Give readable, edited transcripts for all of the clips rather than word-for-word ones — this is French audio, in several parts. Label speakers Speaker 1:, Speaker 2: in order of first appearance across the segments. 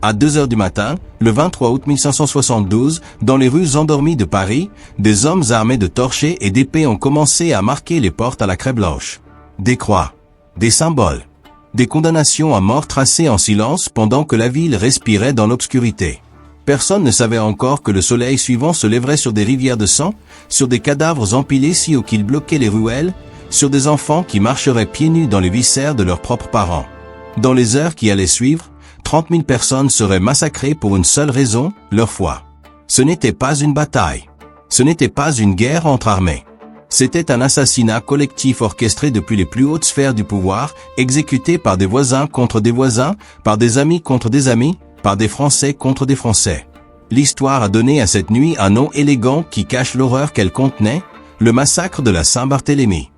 Speaker 1: À 2 heures du matin, le 23 août 1572, dans les rues endormies de Paris, des hommes armés de torchets et d'épées ont commencé à marquer les portes à la craie blanche. Des croix, des symboles, des condamnations à mort tracées en silence pendant que la ville respirait dans l'obscurité. Personne ne savait encore que le soleil suivant se lèverait sur des rivières de sang, sur des cadavres empilés si haut qu'ils bloquaient les ruelles, sur des enfants qui marcheraient pieds nus dans les viscères de leurs propres parents. Dans les heures qui allaient suivre, 30 000 personnes seraient massacrées pour une seule raison, leur foi. Ce n'était pas une bataille. Ce n'était pas une guerre entre armées. C'était un assassinat collectif orchestré depuis les plus hautes sphères du pouvoir, exécuté par des voisins contre des voisins, par des amis contre des amis, par des Français contre des Français. L'histoire a donné à cette nuit un nom élégant qui cache l'horreur qu'elle contenait, le massacre de la Saint-Barthélemy.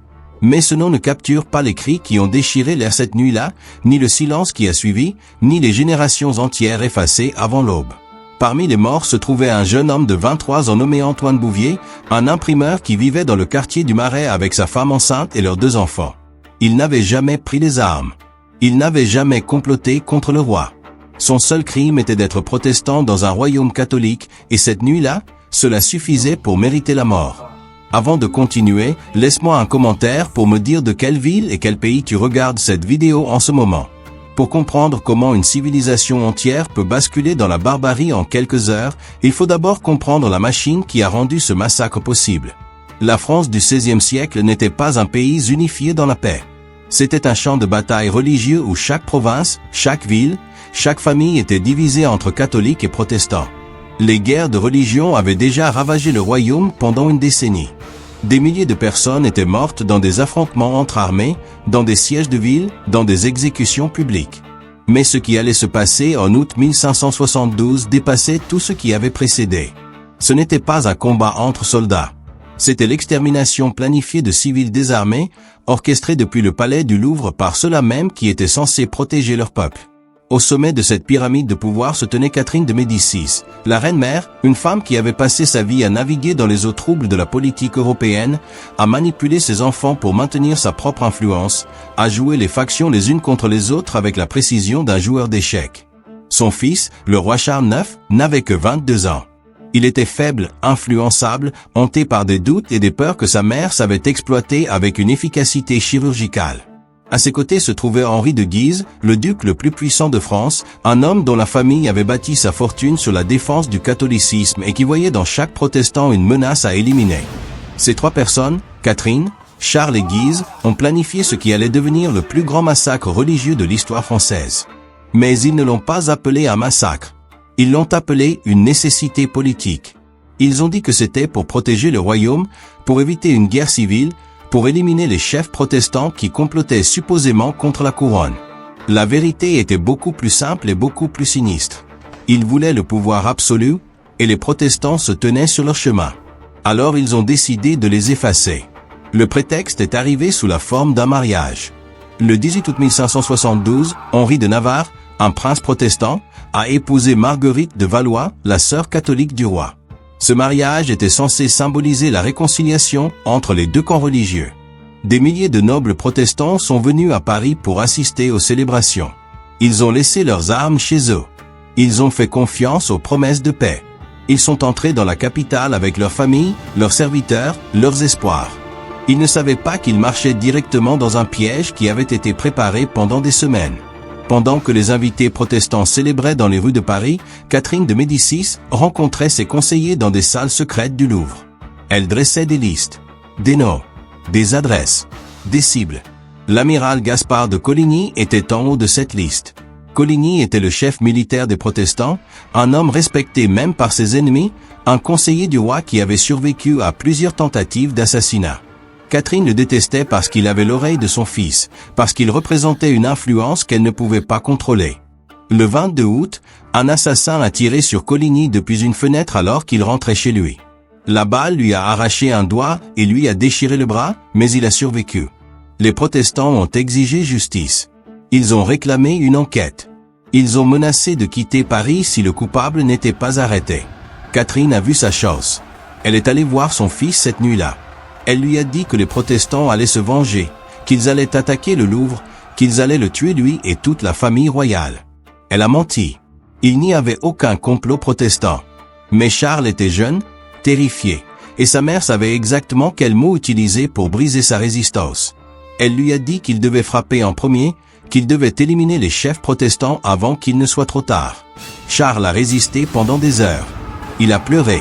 Speaker 1: Mais ce nom ne capture pas les cris qui ont déchiré l'air cette nuit-là, ni le silence qui a suivi, ni les générations entières effacées avant l'aube. Parmi les morts se trouvait un jeune homme de 23 ans nommé Antoine Bouvier, un imprimeur qui vivait dans le quartier du Marais avec sa femme enceinte et leurs 2 enfants. Il n'avait jamais pris les armes. Il n'avait jamais comploté contre le roi. Son seul crime était d'être protestant dans un royaume catholique, et cette nuit-là, cela suffisait pour mériter la mort. Avant de continuer, laisse-moi un commentaire pour me dire de quelle ville et quel pays tu regardes cette vidéo en ce moment. Pour comprendre comment une civilisation entière peut basculer dans la barbarie en quelques heures, il faut d'abord comprendre la machine qui a rendu ce massacre possible. La France du XVIe siècle n'était pas un pays unifié dans la paix. C'était un champ de bataille religieux où chaque province, chaque ville, chaque famille était divisée entre catholiques et protestants. Les guerres de religion avaient déjà ravagé le royaume pendant une décennie. Des milliers de personnes étaient mortes dans des affrontements entre armées, dans des sièges de ville, dans des exécutions publiques. Mais ce qui allait se passer en août 1572 dépassait tout ce qui avait précédé. Ce n'était pas un combat entre soldats. C'était l'extermination planifiée de civils désarmés, orchestrée depuis le palais du Louvre par ceux-là même qui étaient censés protéger leur peuple. Au sommet de cette pyramide de pouvoir se tenait Catherine de Médicis, la reine-mère, une femme qui avait passé sa vie à naviguer dans les eaux troubles de la politique européenne, à manipuler ses enfants pour maintenir sa propre influence, à jouer les factions les unes contre les autres avec la précision d'un joueur d'échecs. Son fils, le roi Charles IX, n'avait que 22 ans. Il était faible, influençable, hanté par des doutes et des peurs que sa mère savait exploiter avec une efficacité chirurgicale. À ses côtés se trouvait Henri de Guise, le duc le plus puissant de France, un homme dont la famille avait bâti sa fortune sur la défense du catholicisme et qui voyait dans chaque protestant une menace à éliminer. Ces 3 personnes, Catherine, Charles et Guise, ont planifié ce qui allait devenir le plus grand massacre religieux de l'histoire française. Mais ils ne l'ont pas appelé un massacre. Ils l'ont appelé une nécessité politique. Ils ont dit que c'était pour protéger le royaume, pour éviter une guerre civile, pour éliminer les chefs protestants qui complotaient supposément contre la couronne. La vérité était beaucoup plus simple et beaucoup plus sinistre. Ils voulaient le pouvoir absolu, et les protestants se tenaient sur leur chemin. Alors ils ont décidé de les effacer. Le prétexte est arrivé sous la forme d'un mariage. Le 18 août 1572, Henri de Navarre, un prince protestant, a épousé Marguerite de Valois, la sœur catholique du roi. Ce mariage était censé symboliser la réconciliation entre les 2 camps religieux. Des milliers de nobles protestants sont venus à Paris pour assister aux célébrations. Ils ont laissé leurs armes chez eux. Ils ont fait confiance aux promesses de paix. Ils sont entrés dans la capitale avec leurs familles, leurs serviteurs, leurs espoirs. Ils ne savaient pas qu'ils marchaient directement dans un piège qui avait été préparé pendant des semaines. Pendant que les invités protestants célébraient dans les rues de Paris, Catherine de Médicis rencontrait ses conseillers dans des salles secrètes du Louvre. Elle dressait des listes, des noms, des adresses, des cibles. L'amiral Gaspard de Coligny était en haut de cette liste. Coligny était le chef militaire des protestants, un homme respecté même par ses ennemis, un conseiller du roi qui avait survécu à plusieurs tentatives d'assassinat. Catherine le détestait parce qu'il avait l'oreille de son fils, parce qu'il représentait une influence qu'elle ne pouvait pas contrôler. Le 22 août, un assassin a tiré sur Coligny depuis une fenêtre alors qu'il rentrait chez lui. La balle lui a arraché un doigt et lui a déchiré le bras, mais il a survécu. Les protestants ont exigé justice. Ils ont réclamé une enquête. Ils ont menacé de quitter Paris si le coupable n'était pas arrêté. Catherine a vu sa chance. Elle est allée voir son fils cette nuit-là. Elle lui a dit que les protestants allaient se venger, qu'ils allaient attaquer le Louvre, qu'ils allaient le tuer lui et toute la famille royale. Elle a menti. Il n'y avait aucun complot protestant. Mais Charles était jeune, terrifié, et sa mère savait exactement quel mot utiliser pour briser sa résistance. Elle lui a dit qu'il devait frapper en premier, qu'il devait éliminer les chefs protestants avant qu'il ne soit trop tard. Charles a résisté pendant des heures. Il a pleuré.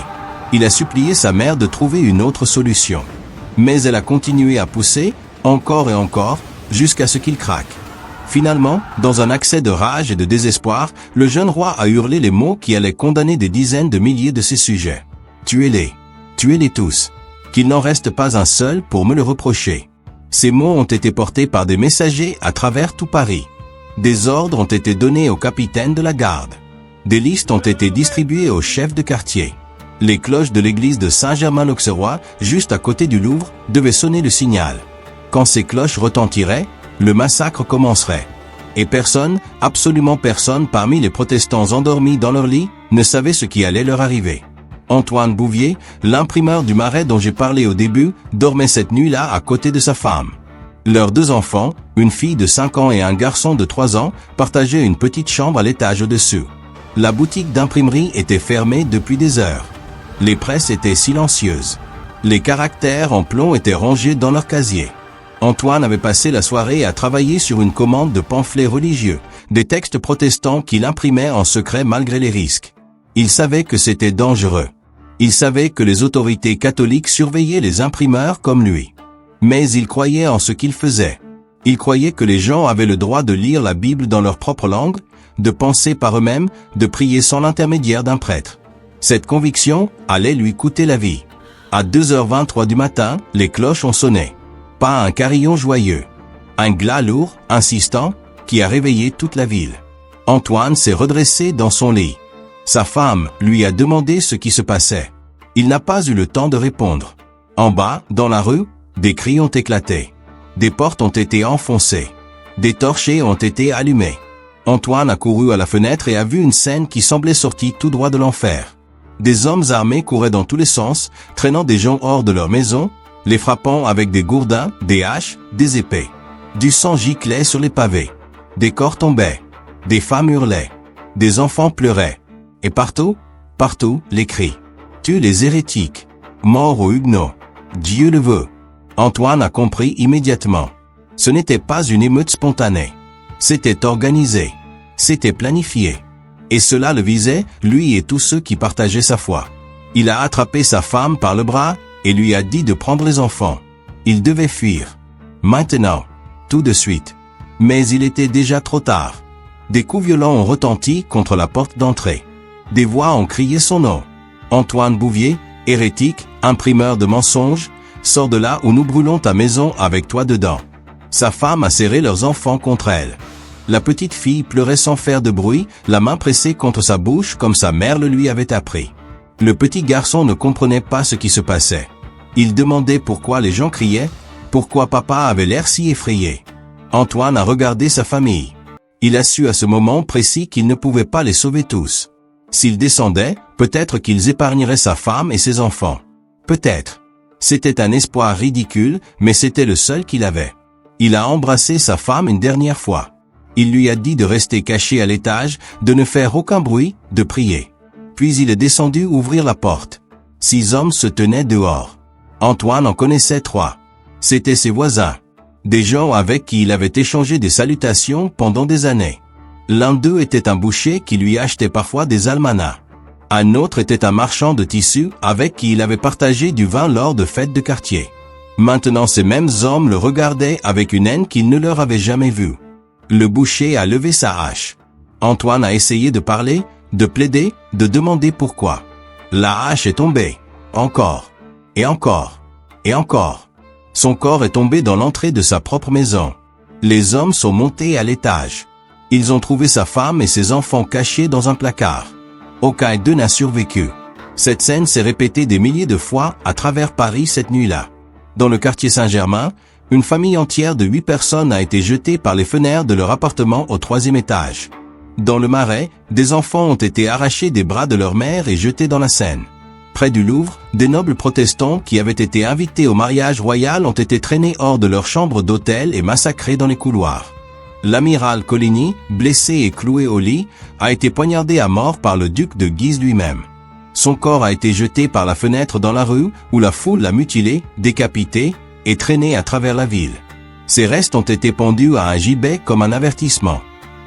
Speaker 1: Il a supplié sa mère de trouver une autre solution. Mais elle a continué à pousser, encore et encore, jusqu'à ce qu'il craque. Finalement, dans un accès de rage et de désespoir, le jeune roi a hurlé les mots qui allaient condamner des dizaines de milliers de ses sujets. Tuez-les. Tuez-les tous. Qu'il n'en reste pas un seul pour me le reprocher. Ces mots ont été portés par des messagers à travers tout Paris. Des ordres ont été donnés aux capitaines de la garde. Des listes ont été distribuées aux chefs de quartier. Les cloches de l'église de Saint-Germain-l'Auxerrois, juste à côté du Louvre, devaient sonner le signal. Quand ces cloches retentiraient, le massacre commencerait. Et personne, absolument personne parmi les protestants endormis dans leur lit, ne savait ce qui allait leur arriver. Antoine Bouvier, l'imprimeur du Marais dont j'ai parlé au début, dormait cette nuit-là à côté de sa femme. Leurs 2 enfants, une fille de 5 ans et un garçon de 3 ans, partageaient une petite chambre à l'étage au-dessus. La boutique d'imprimerie était fermée depuis des heures. Les presses étaient silencieuses. Les caractères en plomb étaient rangés dans leurs casiers. Antoine avait passé la soirée à travailler sur une commande de pamphlets religieux, des textes protestants qu'il imprimait en secret malgré les risques. Il savait que c'était dangereux. Il savait que les autorités catholiques surveillaient les imprimeurs comme lui. Mais il croyait en ce qu'il faisait. Il croyait que les gens avaient le droit de lire la Bible dans leur propre langue, de penser par eux-mêmes, de prier sans l'intermédiaire d'un prêtre. Cette conviction allait lui coûter la vie. À 2h23 du matin, les cloches ont sonné. Pas un carillon joyeux. Un glas lourd, insistant, qui a réveillé toute la ville. Antoine s'est redressé dans son lit. Sa femme lui a demandé ce qui se passait. Il n'a pas eu le temps de répondre. En bas, dans la rue, des cris ont éclaté. Des portes ont été enfoncées. Des torchers ont été allumés. Antoine a couru à la fenêtre et a vu une scène qui semblait sortie tout droit de l'enfer. Des hommes armés couraient dans tous les sens, traînant des gens hors de leur maison, les frappant avec des gourdins, des haches, des épées. Du sang giclait sur les pavés. Des corps tombaient. Des femmes hurlaient. Des enfants pleuraient. Et partout, les cris. Tue les hérétiques. Mort aux huguenots. Dieu le veut. Antoine a compris immédiatement. Ce n'était pas une émeute spontanée. C'était organisé. C'était planifié. Et cela le visait, lui et tous ceux qui partageaient sa foi. Il a attrapé sa femme par le bras et lui a dit de prendre les enfants. Il devait fuir. Maintenant. Tout de suite. Mais il était déjà trop tard. Des coups violents ont retenti contre la porte d'entrée. Des voix ont crié son nom. Antoine Bouvier, hérétique, imprimeur de mensonges, sors de là ou nous brûlons ta maison avec toi dedans. Sa femme a serré leurs enfants contre elle. La petite fille pleurait sans faire de bruit, la main pressée contre sa bouche comme sa mère le lui avait appris. Le petit garçon ne comprenait pas ce qui se passait. Il demandait pourquoi les gens criaient, pourquoi papa avait l'air si effrayé. Antoine a regardé sa famille. Il a su à ce moment précis qu'il ne pouvait pas les sauver tous. S'il descendait, peut-être qu'ils épargneraient sa femme et ses enfants. Peut-être. C'était un espoir ridicule, mais c'était le seul qu'il avait. Il a embrassé sa femme une dernière fois. Il lui a dit de rester caché à l'étage, de ne faire aucun bruit, de prier. Puis il est descendu ouvrir la porte. 6 hommes se tenaient dehors. Antoine en connaissait 3. C'étaient ses voisins. Des gens avec qui il avait échangé des salutations pendant des années. L'un d'eux était un boucher qui lui achetait parfois des almanachs. Un autre était un marchand de tissus avec qui il avait partagé du vin lors de fêtes de quartier. Maintenant ces mêmes hommes le regardaient avec une haine qu'il ne leur avait jamais vue. Le boucher a levé sa hache. Antoine a essayé de parler, de plaider, de demander pourquoi. La hache est tombée. Encore. Et encore. Et encore. Son corps est tombé dans l'entrée de sa propre maison. Les hommes sont montés à l'étage. Ils ont trouvé sa femme et ses enfants cachés dans un placard. Aucun d'eux n'a survécu. Cette scène s'est répétée des milliers de fois à travers Paris cette nuit-là. Dans le quartier Saint-Germain, une famille entière de 8 personnes a été jetée par les fenêtres de leur appartement au 3e étage. Dans le Marais, des enfants ont été arrachés des bras de leur mère et jetés dans la Seine. Près du Louvre, des nobles protestants qui avaient été invités au mariage royal ont été traînés hors de leur chambre d'hôtel et massacrés dans les couloirs. L'amiral Coligny, blessé et cloué au lit, a été poignardé à mort par le duc de Guise lui-même. Son corps a été jeté par la fenêtre dans la rue, où la foule l'a mutilé, décapité, et traîné à travers la ville. Ses restes ont été pendus à un gibet comme un avertissement.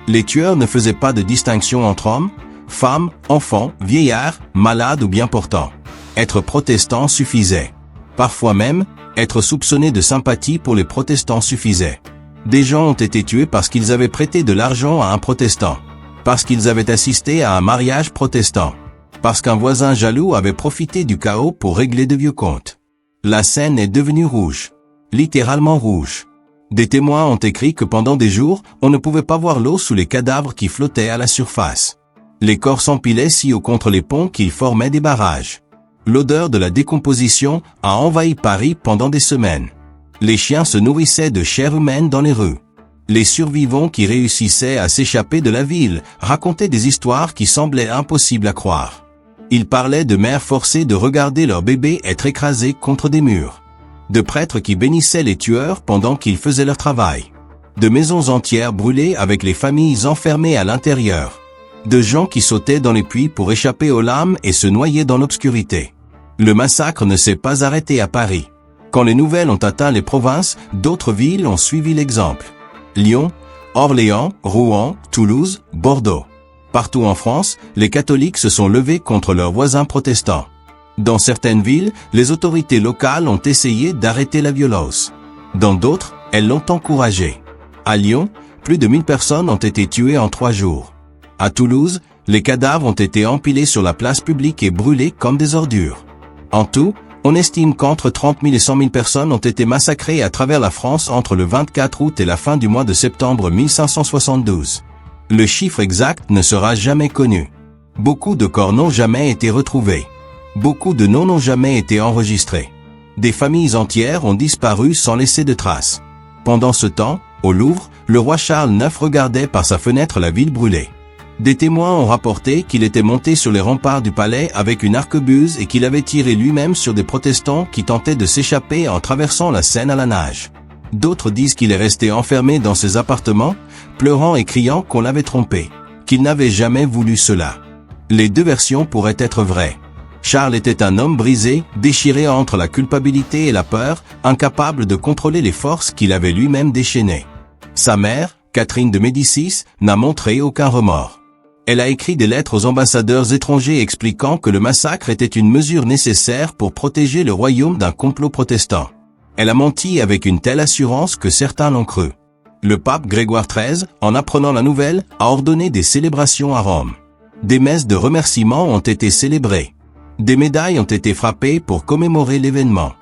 Speaker 1: Les tueurs ne faisaient pas de distinction entre hommes, femmes, enfants, vieillards, malades ou bien portants. Être protestant suffisait. Parfois même, être soupçonné de sympathie pour les protestants suffisait. Des gens ont été tués parce qu'ils avaient prêté de l'argent à un protestant, parce qu'ils avaient assisté à un mariage protestant, parce qu'un voisin jaloux avait profité du chaos pour régler de vieux comptes. La Seine est devenue rouge. Littéralement rouge. Des témoins ont écrit que pendant des jours, on ne pouvait pas voir l'eau sous les cadavres qui flottaient à la surface. Les corps s'empilaient si haut contre les ponts qu'ils formaient des barrages. L'odeur de la décomposition a envahi Paris pendant des semaines. Les chiens se nourrissaient de chair humaine dans les rues. Les survivants qui réussissaient à s'échapper de la ville racontaient des histoires qui semblaient impossibles à croire. Ils parlaient de mères forcées de regarder leur bébé être écrasé contre des murs. De prêtres qui bénissaient les tueurs pendant qu'ils faisaient leur travail. De maisons entières brûlées avec les familles enfermées à l'intérieur. De gens qui sautaient dans les puits pour échapper aux lames et se noyaient dans l'obscurité. Le massacre ne s'est pas arrêté à Paris. Quand les nouvelles ont atteint les provinces, d'autres villes ont suivi l'exemple. Lyon, Orléans, Rouen, Toulouse, Bordeaux. Partout en France, les catholiques se sont levés contre leurs voisins protestants. Dans certaines villes, les autorités locales ont essayé d'arrêter la violence. Dans d'autres, elles l'ont encouragée. À Lyon, plus de 1000 personnes ont été tuées en 3 jours. À Toulouse, les cadavres ont été empilés sur la place publique et brûlés comme des ordures. En tout, on estime qu'entre 30 000 et 100 000 personnes ont été massacrées à travers la France entre le 24 août et la fin du mois de septembre 1572. Le chiffre exact ne sera jamais connu. Beaucoup de corps n'ont jamais été retrouvés. Beaucoup de noms n'ont jamais été enregistrés. Des familles entières ont disparu sans laisser de traces. Pendant ce temps, au Louvre, le roi Charles IX regardait par sa fenêtre la ville brûlée. Des témoins ont rapporté qu'il était monté sur les remparts du palais avec une arquebuse et qu'il avait tiré lui-même sur des protestants qui tentaient de s'échapper en traversant la Seine à la nage. D'autres disent qu'il est resté enfermé dans ses appartements, pleurant et criant qu'on l'avait trompé, qu'il n'avait jamais voulu cela. Les deux versions pourraient être vraies. Charles était un homme brisé, déchiré entre la culpabilité et la peur, incapable de contrôler les forces qu'il avait lui-même déchaînées. Sa mère, Catherine de Médicis, n'a montré aucun remords. Elle a écrit des lettres aux ambassadeurs étrangers expliquant que le massacre était une mesure nécessaire pour protéger le royaume d'un complot protestant. Elle a menti avec une telle assurance que certains l'ont cru. Le pape Grégoire XIII, en apprenant la nouvelle, a ordonné des célébrations à Rome. Des messes de remerciement ont été célébrées. Des médailles ont été frappées pour commémorer l'événement.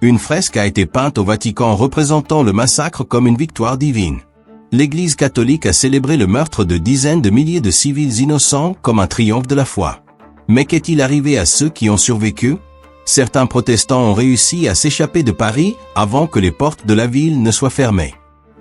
Speaker 1: Une fresque a été peinte au Vatican représentant le massacre comme une victoire divine. L'Église catholique a célébré le meurtre de dizaines de milliers de civils innocents comme un triomphe de la foi. Mais qu'est-il arrivé à ceux qui ont survécu? Certains protestants ont réussi à s'échapper de Paris avant que les portes de la ville ne soient fermées.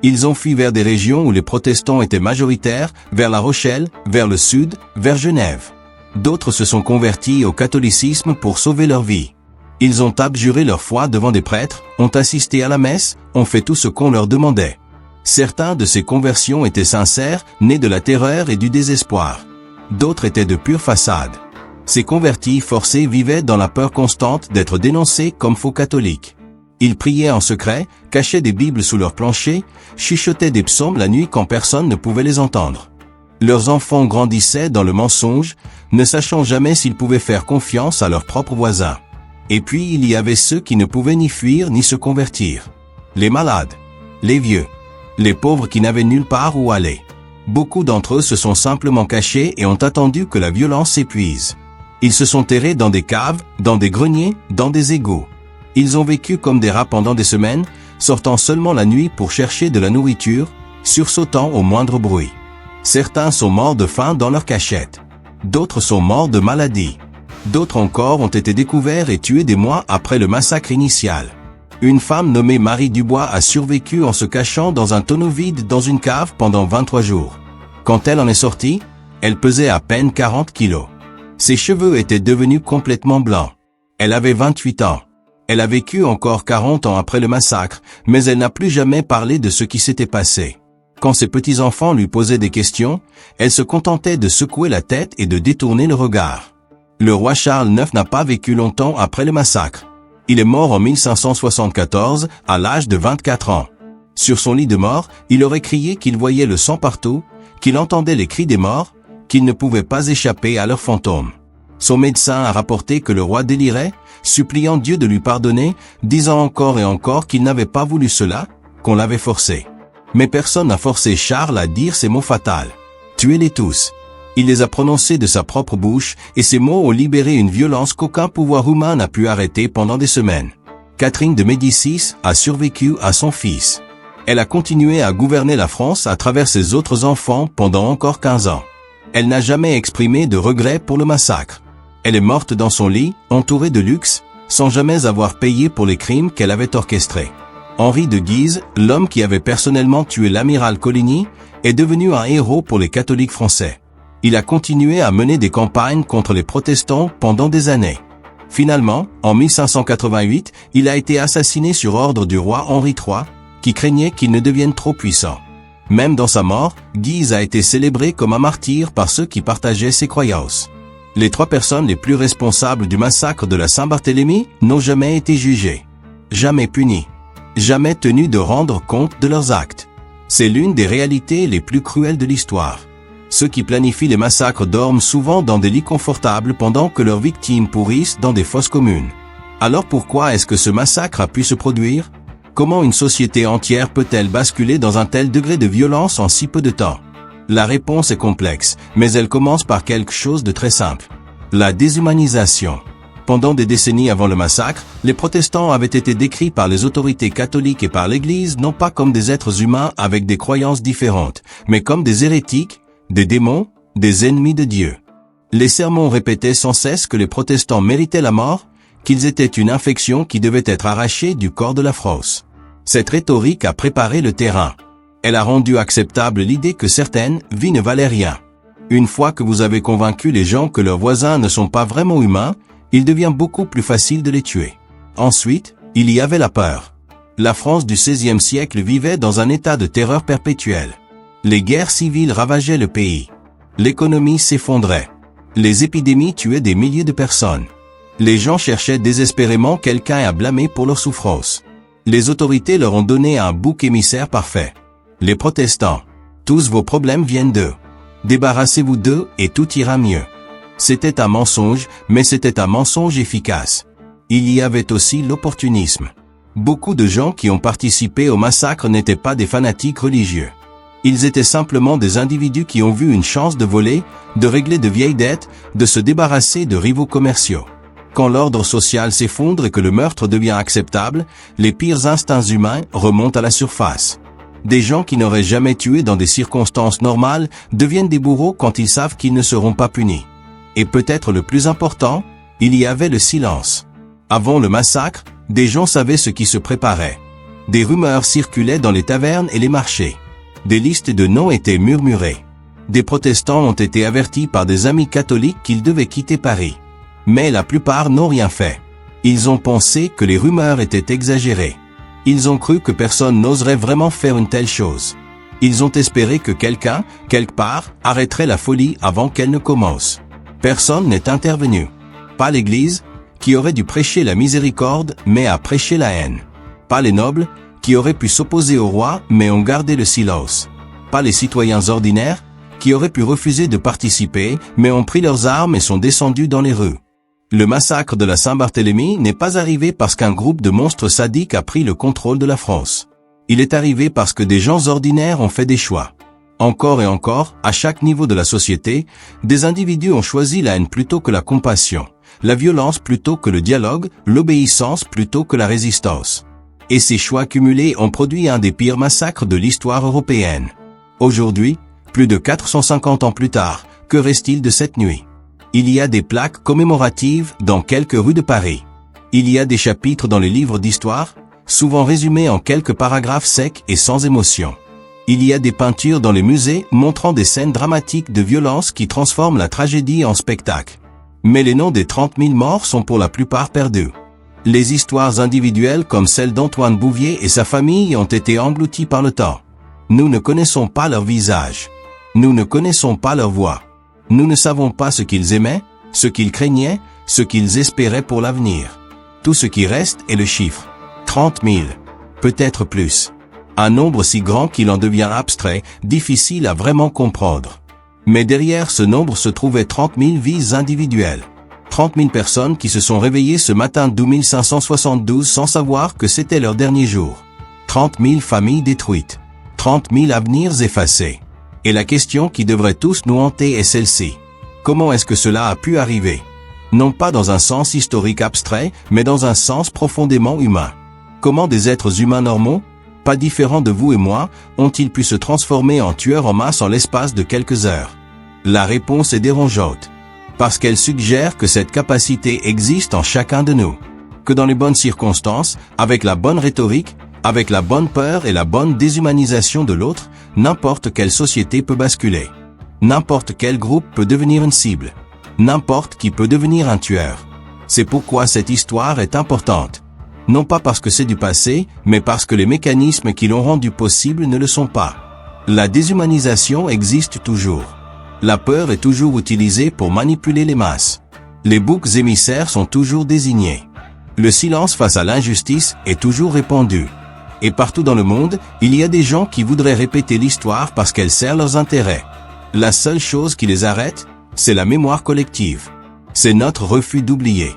Speaker 1: Ils ont fui vers des régions où les protestants étaient majoritaires, vers La Rochelle, vers le sud, vers Genève. D'autres se sont convertis au catholicisme pour sauver leur vie. Ils ont abjuré leur foi devant des prêtres, ont assisté à la messe, ont fait tout ce qu'on leur demandait. Certains de ces conversions étaient sincères, nées de la terreur et du désespoir. D'autres étaient de pure façade. Ces convertis forcés vivaient dans la peur constante d'être dénoncés comme faux catholiques. Ils priaient en secret, cachaient des bibles sous leur plancher, chuchotaient des psaumes la nuit quand personne ne pouvait les entendre. Leurs enfants grandissaient dans le mensonge, ne sachant jamais s'ils pouvaient faire confiance à leurs propres voisins. Et puis il y avait ceux qui ne pouvaient ni fuir ni se convertir. Les malades, les vieux, les pauvres qui n'avaient nulle part où aller. Beaucoup d'entre eux se sont simplement cachés et ont attendu que la violence s'épuise. Ils se sont terrés dans des caves, dans des greniers, dans des égouts. Ils ont vécu comme des rats pendant des semaines, sortant seulement la nuit pour chercher de la nourriture, sursautant au moindre bruit. Certains sont morts de faim dans leur cachette. D'autres sont morts de maladie. D'autres encore ont été découverts et tués des mois après le massacre initial. Une femme nommée Marie Dubois a survécu en se cachant dans un tonneau vide dans une cave pendant 23 jours. Quand elle en est sortie, elle pesait à peine 40 kilos. Ses cheveux étaient devenus complètement blancs. Elle avait 28 ans. Elle a vécu encore 40 ans après le massacre, mais elle n'a plus jamais parlé de ce qui s'était passé. Quand ses petits-enfants lui posaient des questions, elle se contentait de secouer la tête et de détourner le regard. Le roi Charles IX n'a pas vécu longtemps après le massacre. Il est mort en 1574, à l'âge de 24 ans. Sur son lit de mort, il aurait crié qu'il voyait le sang partout, qu'il entendait les cris des morts, qu'il ne pouvait pas échapper à leurs fantômes. Son médecin a rapporté que le roi délirait, suppliant Dieu de lui pardonner, disant encore et encore qu'il n'avait pas voulu cela, qu'on l'avait forcé. Mais personne n'a forcé Charles à dire ces mots fatals. Tuez-les tous. Il les a prononcés de sa propre bouche, et ces mots ont libéré une violence qu'aucun pouvoir humain n'a pu arrêter pendant des semaines. Catherine de Médicis a survécu à son fils. Elle a continué à gouverner la France à travers ses autres enfants pendant encore 15 ans. Elle n'a jamais exprimé de regret pour le massacre. Elle est morte dans son lit, entourée de luxe, sans jamais avoir payé pour les crimes qu'elle avait orchestrés. Henri de Guise, l'homme qui avait personnellement tué l'amiral Coligny, est devenu un héros pour les catholiques français. Il a continué à mener des campagnes contre les protestants pendant des années. Finalement, en 1588, il a été assassiné sur ordre du roi Henri III, qui craignait qu'il ne devienne trop puissant. Même dans sa mort, Guise a été célébré comme un martyr par ceux qui partageaient ses croyances. Les 3 personnes les plus responsables du massacre de la Saint-Barthélemy n'ont jamais été jugées, jamais punies, jamais tenues de rendre compte de leurs actes. C'est l'une des réalités les plus cruelles de l'histoire. Ceux qui planifient les massacres dorment souvent dans des lits confortables pendant que leurs victimes pourrissent dans des fosses communes. Alors pourquoi est-ce que ce massacre a pu se produire? Comment une société entière peut-elle basculer dans un tel degré de violence en si peu de temps? La réponse est complexe, mais elle commence par quelque chose de très simple. La déshumanisation. Pendant des décennies avant le massacre, les protestants avaient été décrits par les autorités catholiques et par l'Église non pas comme des êtres humains avec des croyances différentes, mais comme des hérétiques, des démons, des ennemis de Dieu. Les sermons répétaient sans cesse que les protestants méritaient la mort, qu'ils étaient une infection qui devait être arrachée du corps de la France. Cette rhétorique a préparé le terrain. Elle a rendu acceptable l'idée que certaines vies ne valaient rien. Une fois que vous avez convaincu les gens que leurs voisins ne sont pas vraiment humains, il devient beaucoup plus facile de les tuer. Ensuite, il y avait la peur. La France du XVIe siècle vivait dans un état de terreur perpétuelle. Les guerres civiles ravageaient le pays. L'économie s'effondrait. Les épidémies tuaient des milliers de personnes. Les gens cherchaient désespérément quelqu'un à blâmer pour leurs souffrances. Les autorités leur ont donné un bouc émissaire parfait. Les protestants. Tous vos problèmes viennent d'eux. Débarrassez-vous d'eux et tout ira mieux. C'était un mensonge, mais c'était un mensonge efficace. Il y avait aussi l'opportunisme. Beaucoup de gens qui ont participé au massacre n'étaient pas des fanatiques religieux. Ils étaient simplement des individus qui ont vu une chance de voler, de régler de vieilles dettes, de se débarrasser de rivaux commerciaux. Quand l'ordre social s'effondre et que le meurtre devient acceptable, les pires instincts humains remontent à la surface. Des gens qui n'auraient jamais tué dans des circonstances normales deviennent des bourreaux quand ils savent qu'ils ne seront pas punis. Et peut-être le plus important, il y avait le silence. Avant le massacre, des gens savaient ce qui se préparait. Des rumeurs circulaient dans les tavernes et les marchés. Des listes de noms étaient murmurées. Des protestants ont été avertis par des amis catholiques qu'ils devaient quitter Paris. Mais la plupart n'ont rien fait. Ils ont pensé que les rumeurs étaient exagérées. Ils ont cru que personne n'oserait vraiment faire une telle chose. Ils ont espéré que quelqu'un, quelque part, arrêterait la folie avant qu'elle ne commence. Personne n'est intervenu. Pas l'Église, qui aurait dû prêcher la miséricorde, mais a prêché la haine. Pas les nobles, qui auraient pu s'opposer au roi, mais ont gardé le silence. Pas les citoyens ordinaires, qui auraient pu refuser de participer, mais ont pris leurs armes et sont descendus dans les rues. Le massacre de la Saint-Barthélemy n'est pas arrivé parce qu'un groupe de monstres sadiques a pris le contrôle de la France. Il est arrivé parce que des gens ordinaires ont fait des choix. Encore et encore, à chaque niveau de la société, des individus ont choisi la haine plutôt que la compassion, la violence plutôt que le dialogue, l'obéissance plutôt que la résistance. Et ces choix cumulés ont produit un des pires massacres de l'histoire européenne. Aujourd'hui, plus de 450 ans plus tard, que reste-t-il de cette nuit? Il y a des plaques commémoratives dans quelques rues de Paris. Il y a des chapitres dans les livres d'histoire, souvent résumés en quelques paragraphes secs et sans émotion. Il y a des peintures dans les musées montrant des scènes dramatiques de violence qui transforment la tragédie en spectacle. Mais les noms des 30 000 morts sont pour la plupart perdus. Les histoires individuelles comme celle d'Antoine Bouvier et sa famille ont été englouties par le temps. Nous ne connaissons pas leur visage. Nous ne connaissons pas leur voix. Nous ne savons pas ce qu'ils aimaient, ce qu'ils craignaient, ce qu'ils espéraient pour l'avenir. Tout ce qui reste est le chiffre. 30 000. Peut-être plus. Un nombre si grand qu'il en devient abstrait, difficile à vraiment comprendre. Mais derrière ce nombre se trouvaient 30 000 vies individuelles. 30 000 personnes qui se sont réveillées ce matin d'août 1572 sans savoir que c'était leur dernier jour. 30 000 familles détruites. 30 000 avenirs effacés. Et la question qui devrait tous nous hanter est celle-ci. Comment est-ce que cela a pu arriver? Non pas dans un sens historique abstrait, mais dans un sens profondément humain. Comment des êtres humains normaux, pas différents de vous et moi, ont-ils pu se transformer en tueurs en masse en l'espace de quelques heures? La réponse est dérangeante. Parce qu'elle suggère que cette capacité existe en chacun de nous. Que dans les bonnes circonstances, avec la bonne rhétorique, avec la bonne peur et la bonne déshumanisation de l'autre, n'importe quelle société peut basculer. N'importe quel groupe peut devenir une cible. N'importe qui peut devenir un tueur. C'est pourquoi cette histoire est importante. Non pas parce que c'est du passé, mais parce que les mécanismes qui l'ont rendu possible ne le sont pas. La déshumanisation existe toujours. La peur est toujours utilisée pour manipuler les masses. Les boucs émissaires sont toujours désignés. Le silence face à l'injustice est toujours répandu. Et partout dans le monde, il y a des gens qui voudraient répéter l'histoire parce qu'elle sert leurs intérêts. La seule chose qui les arrête, c'est la mémoire collective. C'est notre refus d'oublier.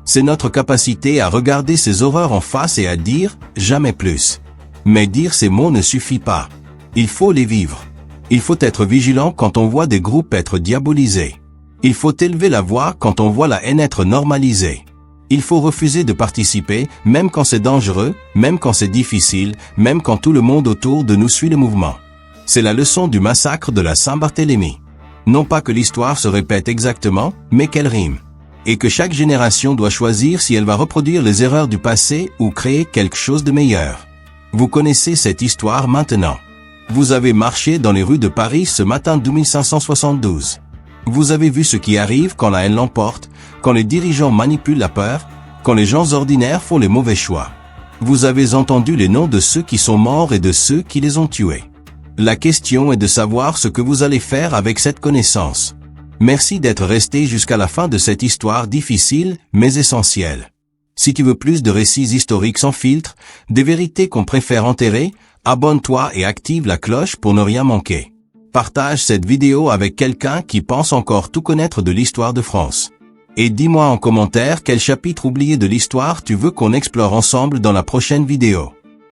Speaker 1: C'est notre capacité à regarder ces horreurs en face et à dire « jamais plus ». Mais dire ces mots ne suffit pas. Il faut les vivre. Il faut être vigilant quand on voit des groupes être diabolisés. Il faut élever la voix quand on voit la haine être normalisée. Il faut refuser de participer, même quand c'est dangereux, même quand c'est difficile, même quand tout le monde autour de nous suit le mouvement. C'est la leçon du massacre de la Saint-Barthélemy. Non pas que l'histoire se répète exactement, mais qu'elle rime. Et que chaque génération doit choisir si elle va reproduire les erreurs du passé ou créer quelque chose de meilleur. Vous connaissez cette histoire maintenant. Vous avez marché dans les rues de Paris ce matin d'août 1572. Vous avez vu ce qui arrive quand la haine l'emporte, quand les dirigeants manipulent la peur, quand les gens ordinaires font les mauvais choix. Vous avez entendu les noms de ceux qui sont morts et de ceux qui les ont tués. La question est de savoir ce que vous allez faire avec cette connaissance. Merci d'être resté jusqu'à la fin de cette histoire difficile, mais essentielle. Si tu veux plus de récits historiques sans filtre, des vérités qu'on préfère enterrer, abonne-toi et active la cloche pour ne rien manquer. Partage cette vidéo avec quelqu'un qui pense encore tout connaître de l'histoire de France. Et dis-moi en commentaire quel chapitre oublié de l'histoire tu veux qu'on explore ensemble dans la prochaine vidéo.